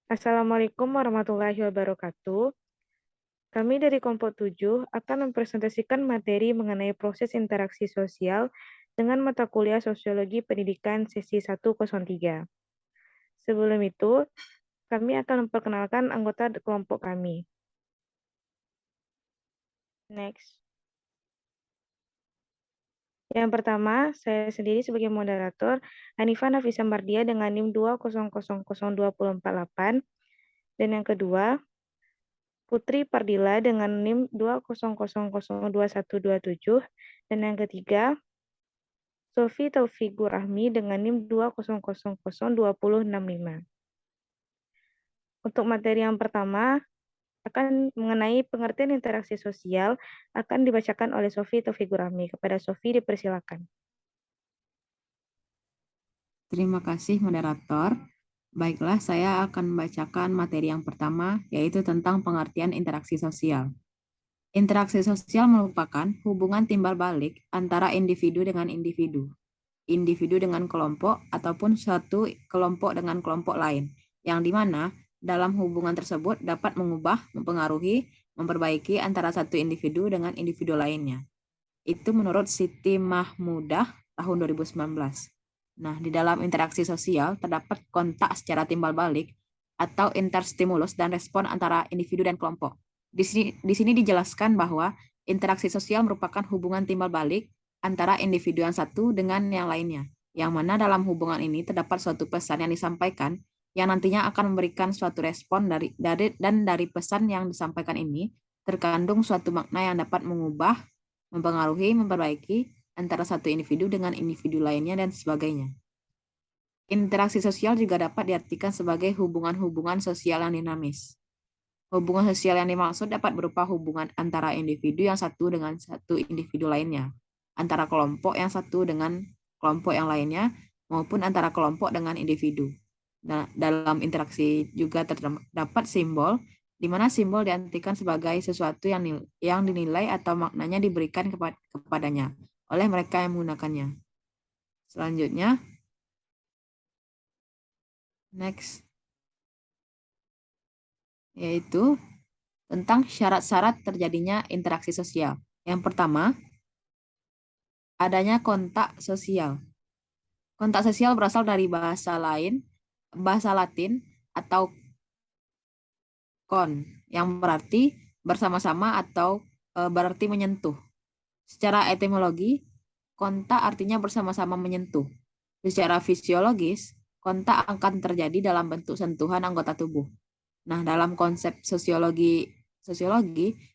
Assalamualaikum warahmatullahi wabarakatuh. Kami dari kelompok 7 akan mempresentasikan materi mengenai proses interaksi sosial dengan mata kuliah Sosiologi Pendidikan sesi 103. Sebelum itu, kami akan memperkenalkan anggota kelompok kami. Next. Yang pertama, saya sendiri sebagai moderator, Hanifah Nafisa Mardia dengan NIM 2000248. Dan yang kedua, Putri Pardila dengan NIM 200022127. Dan yang ketiga, Sofi Taufikur Rahmi dengan NIM 200022065. Untuk materi yang pertama, akan mengenai pengertian interaksi sosial, akan dibacakan oleh Sofi Taufikur Rahmi. Kepada Sofi, dipersilakan. Terima kasih, moderator. Baiklah, saya akan membacakan materi yang pertama, yaitu tentang pengertian interaksi sosial. Interaksi sosial merupakan hubungan timbal balik antara individu dengan individu dengan kelompok, ataupun suatu kelompok dengan kelompok lain, yang dimana dalam hubungan tersebut dapat mengubah, mempengaruhi, memperbaiki antara satu individu dengan individu lainnya. Itu menurut Siti Mahmudah tahun 2019. Nah, di dalam interaksi sosial terdapat kontak secara timbal balik atau interstimulus dan respon antara individu dan kelompok. Di sini dijelaskan bahwa interaksi sosial merupakan hubungan timbal balik antara individu yang satu dengan yang lainnya, yang mana dalam hubungan ini terdapat suatu pesan yang disampaikan yang nantinya akan memberikan suatu respon dari pesan yang disampaikan ini terkandung suatu makna yang dapat mengubah, mempengaruhi, memperbaiki antara satu individu dengan individu lainnya, dan sebagainya. Interaksi sosial juga dapat diartikan sebagai hubungan-hubungan sosial yang dinamis. Hubungan sosial yang dimaksud dapat berupa hubungan antara individu yang satu dengan satu individu lainnya, antara kelompok yang satu dengan kelompok yang lainnya, maupun antara kelompok dengan individu. Nah, dalam interaksi juga terdapat simbol, di mana simbol diartikan sebagai sesuatu yang dinilai atau maknanya diberikan kepadanya oleh mereka yang menggunakannya. Selanjutnya, next, yaitu tentang syarat-syarat terjadinya interaksi sosial. Yang pertama, adanya kontak sosial. Kontak sosial berasal dari bahasa Latin atau kon, yang berarti bersama-sama atau berarti menyentuh. Secara etimologi, kontak artinya bersama-sama menyentuh. Secara fisiologis, kontak akan terjadi dalam bentuk sentuhan anggota tubuh. Nah, dalam konsep sosiologi,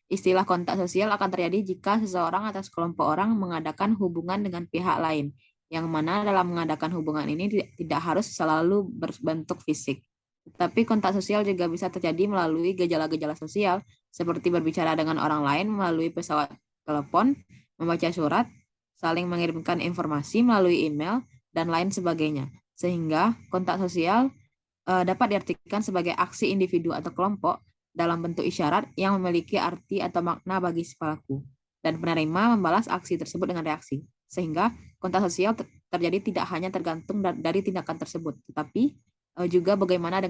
istilah kontak sosial akan terjadi jika seseorang atau sekelompok orang mengadakan hubungan dengan pihak lain, yang mana dalam mengadakan hubungan ini tidak harus selalu berbentuk fisik. Tetapi kontak sosial juga bisa terjadi melalui gejala-gejala sosial, seperti berbicara dengan orang lain melalui pesawat telepon, membaca surat, saling mengirimkan informasi melalui email, dan lain sebagainya. Sehingga kontak sosial dapat diartikan sebagai aksi individu atau kelompok dalam bentuk isyarat yang memiliki arti atau makna bagi si pelaku, dan penerima membalas aksi tersebut dengan reaksi. Sehingga kontak sosial terjadi tidak hanya tergantung dari tindakan tersebut, tetapi juga bagaimana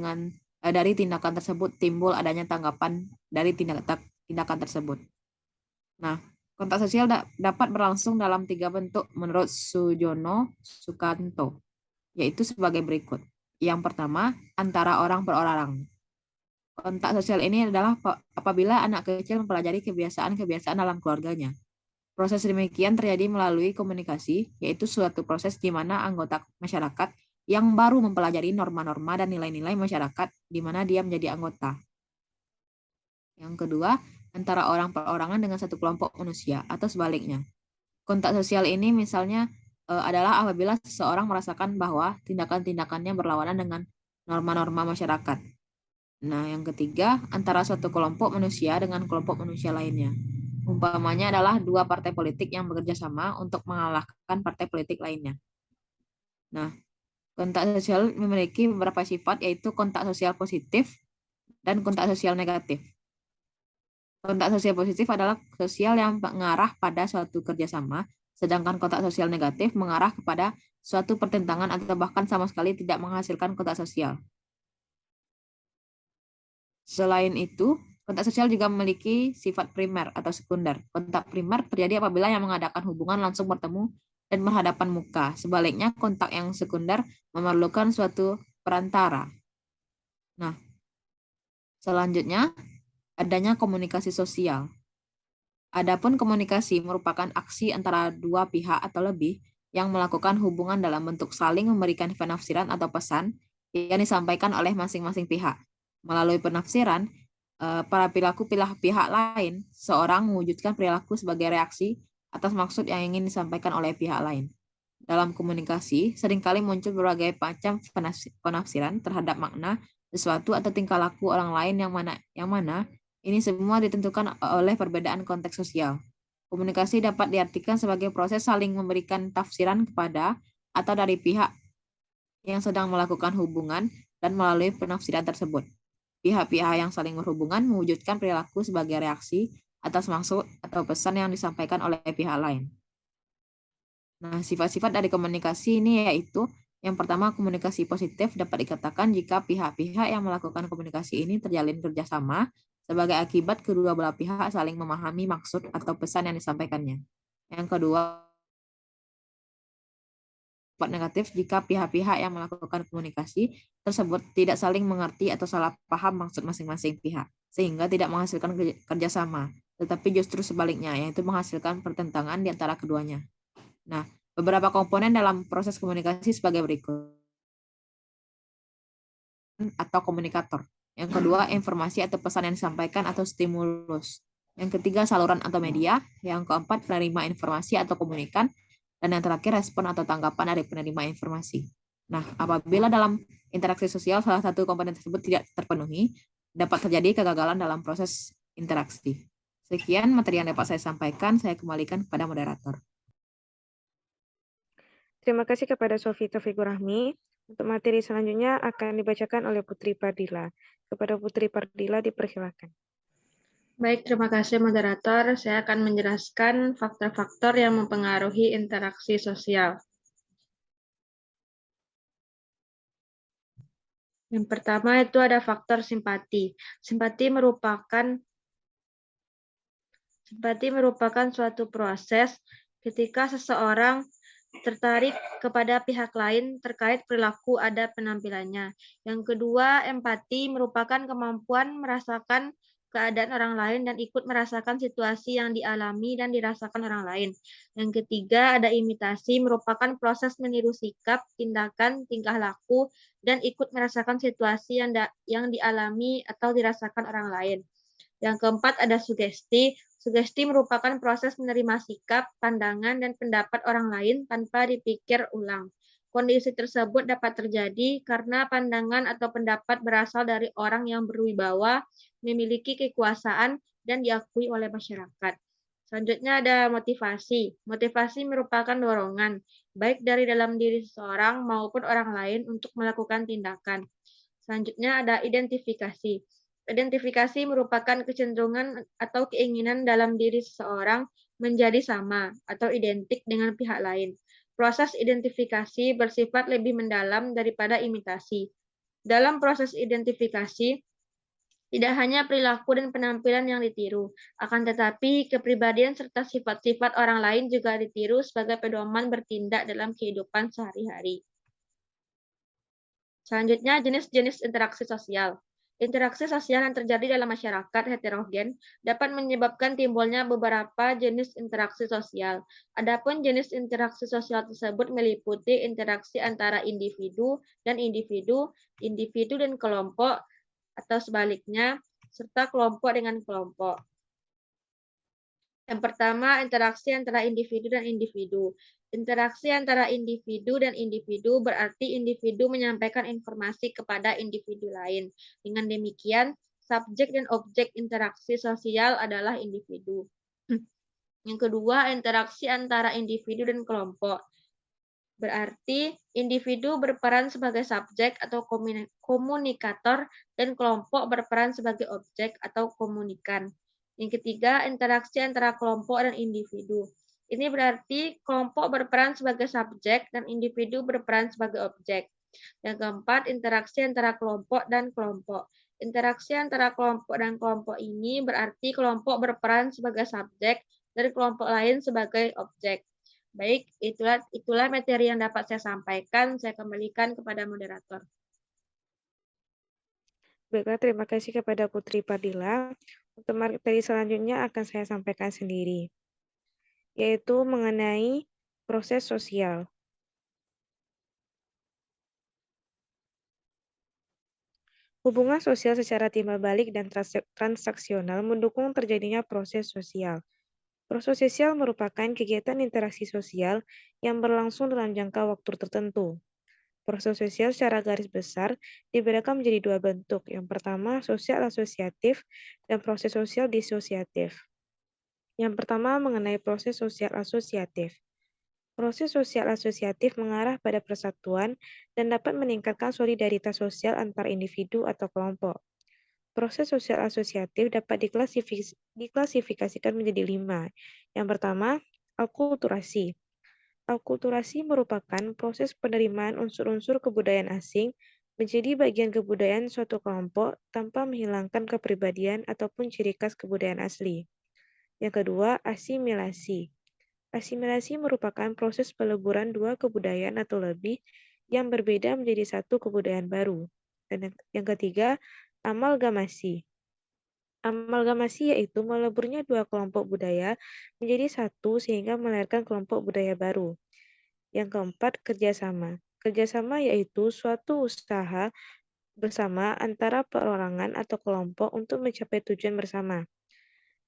dari tindakan tersebut timbul adanya tanggapan dari tindakan tersebut. Nah, kontak sosial dapat berlangsung dalam 3 bentuk menurut Sujono Sukanto, yaitu sebagai berikut. Yang pertama, antara orang per orang. Kontak sosial ini adalah apabila anak kecil mempelajari kebiasaan-kebiasaan dalam keluarganya. Proses demikian terjadi melalui komunikasi, yaitu suatu proses di mana anggota masyarakat yang baru mempelajari norma-norma dan nilai-nilai masyarakat di mana dia menjadi anggota. Yang kedua, antara orang perorangan dengan satu kelompok manusia atau sebaliknya. Kontak sosial ini misalnya adalah apabila seseorang merasakan bahwa tindakan-tindakannya berlawanan dengan norma-norma masyarakat. Nah, yang ketiga, antara suatu kelompok manusia dengan kelompok manusia lainnya. Umpamanya adalah 2 partai politik yang bekerja sama untuk mengalahkan partai politik lainnya. Nah, kontak sosial memiliki beberapa sifat, yaitu kontak sosial positif dan kontak sosial negatif. Kontak sosial positif adalah sosial yang mengarah pada suatu kerjasama, sedangkan kontak sosial negatif mengarah kepada suatu pertentangan atau bahkan sama sekali tidak menghasilkan kontak sosial. Selain itu, kontak sosial juga memiliki sifat primer atau sekunder. Kontak primer terjadi apabila yang mengadakan hubungan langsung bertemu dan berhadapan muka. Sebaliknya, kontak yang sekunder memerlukan suatu perantara. Nah, selanjutnya adanya komunikasi sosial. Adapun komunikasi merupakan aksi antara dua pihak atau lebih yang melakukan hubungan dalam bentuk saling memberikan penafsiran atau pesan yang disampaikan oleh masing-masing pihak. Melalui penafsiran, para pihak lain, seorang mewujudkan perilaku sebagai reaksi atas maksud yang ingin disampaikan oleh pihak lain. Dalam komunikasi, seringkali muncul berbagai macam penafsiran terhadap makna sesuatu atau tingkah laku orang lain yang mana ini semua ditentukan oleh perbedaan konteks sosial. Komunikasi dapat diartikan sebagai proses saling memberikan tafsiran kepada atau dari pihak yang sedang melakukan hubungan dan melalui penafsiran tersebut. Pihak-pihak yang saling berhubungan mewujudkan perilaku sebagai reaksi atas maksud atau pesan yang disampaikan oleh pihak lain. Nah, sifat-sifat dari komunikasi ini yaitu yang pertama, komunikasi positif dapat dikatakan jika pihak-pihak yang melakukan komunikasi ini terjalin kerjasama sebagai akibat kedua belah pihak saling memahami maksud atau pesan yang disampaikannya. Yang kedua, sifat negatif jika pihak-pihak yang melakukan komunikasi tersebut tidak saling mengerti atau salah paham maksud masing-masing pihak, sehingga tidak menghasilkan kerjasama, tetapi justru sebaliknya, yaitu menghasilkan pertentangan di antara keduanya. Nah, beberapa komponen dalam proses komunikasi sebagai berikut. Atau komunikator. Yang kedua, informasi atau pesan yang disampaikan atau stimulus. Yang ketiga, saluran atau media. Yang keempat, penerima informasi atau komunikan. Dan yang terakhir, respon atau tanggapan dari penerima informasi. Nah, apabila dalam interaksi sosial salah satu komponen tersebut tidak terpenuhi, dapat terjadi kegagalan dalam proses interaksi. Sekian materi yang dapat saya sampaikan. Saya kembalikan kepada moderator. Terima kasih kepada Sofi Taufikur Rahmi. Untuk materi selanjutnya akan dibacakan oleh Putri Pardila. Kepada Putri Pardila dipersilakan. Baik, terima kasih moderator. Saya akan menjelaskan faktor-faktor yang mempengaruhi interaksi sosial. Yang pertama itu ada faktor simpati. Simpati merupakan suatu proses ketika seseorang tertarik kepada pihak lain terkait perilaku ada penampilannya. Yang kedua, empati merupakan kemampuan merasakan keadaan orang lain dan ikut merasakan situasi yang dialami dan dirasakan orang lain. Yang ketiga, ada imitasi merupakan proses meniru sikap, tindakan, tingkah laku, dan ikut merasakan situasi yang dialami atau dirasakan orang lain. Yang keempat, ada sugesti. Sugesti merupakan proses menerima sikap, pandangan, dan pendapat orang lain tanpa dipikir ulang. Kondisi tersebut dapat terjadi karena pandangan atau pendapat berasal dari orang yang berwibawa, memiliki kekuasaan, dan diakui oleh masyarakat. Selanjutnya ada motivasi. Motivasi merupakan dorongan, baik dari dalam diri seseorang maupun orang lain untuk melakukan tindakan. Selanjutnya ada identifikasi. Identifikasi merupakan kecenderungan atau keinginan dalam diri seseorang menjadi sama atau identik dengan pihak lain. Proses identifikasi bersifat lebih mendalam daripada imitasi. Dalam proses identifikasi, tidak hanya perilaku dan penampilan yang ditiru, akan tetapi kepribadian serta sifat-sifat orang lain juga ditiru sebagai pedoman bertindak dalam kehidupan sehari-hari. Selanjutnya, jenis-jenis interaksi sosial. Interaksi sosial yang terjadi dalam masyarakat heterogen dapat menyebabkan timbulnya beberapa jenis interaksi sosial. Adapun jenis interaksi sosial tersebut meliputi interaksi antara individu dan individu, individu dan kelompok, atau sebaliknya, serta kelompok dengan kelompok. Yang pertama, interaksi antara individu dan individu. Interaksi antara individu dan individu berarti individu menyampaikan informasi kepada individu lain. Dengan demikian, subjek dan objek interaksi sosial adalah individu. Yang kedua, interaksi antara individu dan kelompok. Berarti individu berperan sebagai subjek atau komunikator dan kelompok berperan sebagai objek atau komunikan. Yang ketiga, interaksi antara kelompok dan individu. Ini berarti kelompok berperan sebagai subjek dan individu berperan sebagai objek. Yang keempat, interaksi antara kelompok dan kelompok. Interaksi antara kelompok dan kelompok ini berarti kelompok berperan sebagai subjek dan kelompok lain sebagai objek. Baik, itulah materi yang dapat saya sampaikan. Saya kembalikan kepada moderator. Baiklah, terima kasih kepada Putri Fadila. Untuk materi selanjutnya akan saya sampaikan sendiri, yaitu mengenai proses sosial. Hubungan sosial secara timbal balik dan transaksional mendukung terjadinya proses sosial. Proses sosial merupakan kegiatan interaksi sosial yang berlangsung dalam jangka waktu tertentu. Proses sosial secara garis besar dibedakan menjadi dua bentuk. Yang pertama, sosial asosiatif dan proses sosial disosiatif. Yang pertama mengenai proses sosial asosiatif. Proses sosial asosiatif mengarah pada persatuan dan dapat meningkatkan solidaritas sosial antar individu atau kelompok. Proses sosial asosiatif dapat diklasifikasikan menjadi 5. Yang pertama, akulturasi. Akulturasi merupakan proses penerimaan unsur-unsur kebudayaan asing menjadi bagian kebudayaan suatu kelompok tanpa menghilangkan kepribadian ataupun ciri khas kebudayaan asli. Yang kedua, asimilasi. Asimilasi merupakan proses peleburan dua kebudayaan atau lebih yang berbeda menjadi satu kebudayaan baru. Dan yang ketiga, amalgamasi. Amalgamasi yaitu meleburnya dua kelompok budaya menjadi satu sehingga melahirkan kelompok budaya baru. Yang keempat, kerjasama. Kerjasama yaitu suatu usaha bersama antara perorangan atau kelompok untuk mencapai tujuan bersama.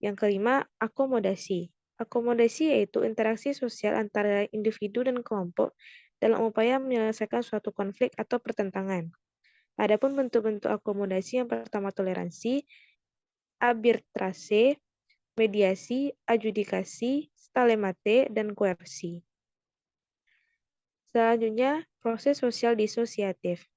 Yang kelima, akomodasi. Akomodasi yaitu interaksi sosial antara individu dan kelompok dalam upaya menyelesaikan suatu konflik atau pertentangan. Adapun bentuk-bentuk akomodasi yang pertama toleransi, arbitrase, mediasi, adjudikasi, stalemate, dan koersi. Selanjutnya, proses sosial disosiatif.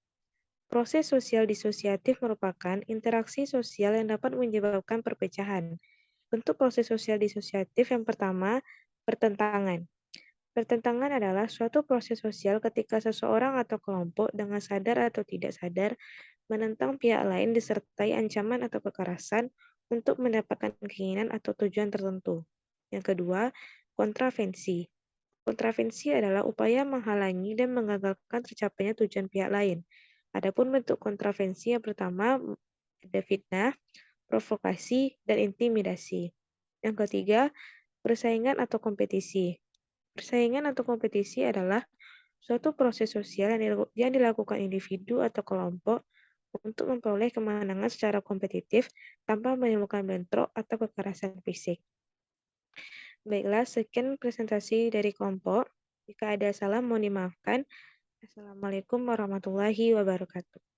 Proses sosial disosiatif merupakan interaksi sosial yang dapat menyebabkan perpecahan. Bentuk proses sosial disosiatif yang pertama, pertentangan. Pertentangan adalah suatu proses sosial ketika seseorang atau kelompok dengan sadar atau tidak sadar menentang pihak lain disertai ancaman atau kekerasan untuk mendapatkan keinginan atau tujuan tertentu. Yang kedua, kontravensi. Kontravensi adalah upaya menghalangi dan mengagalkan tercapainya tujuan pihak lain. Adapun bentuk kontravensi yang pertama ada fitnah, provokasi, dan intimidasi. Yang ketiga, persaingan atau kompetisi. Persaingan atau kompetisi adalah suatu proses sosial yang dilakukan individu atau kelompok untuk memperoleh kemenangan secara kompetitif tanpa menimbulkan bentrok atau kekerasan fisik. Baiklah, sekian presentasi dari kelompok. Jika ada salah, mohon dimaafkan. Assalamualaikum warahmatullahi wabarakatuh.